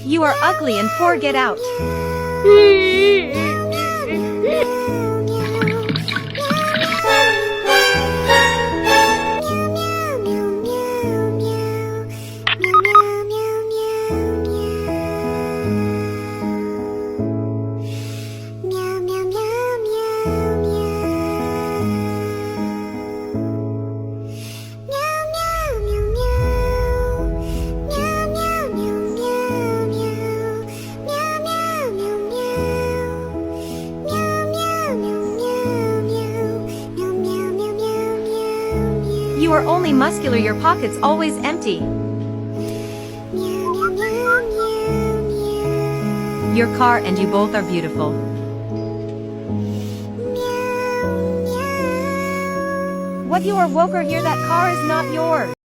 You are ugly and poor, get out. You are only muscular, your pockets always empty. Your car and you both are beautiful. What, you are woke or here? That car is not yours.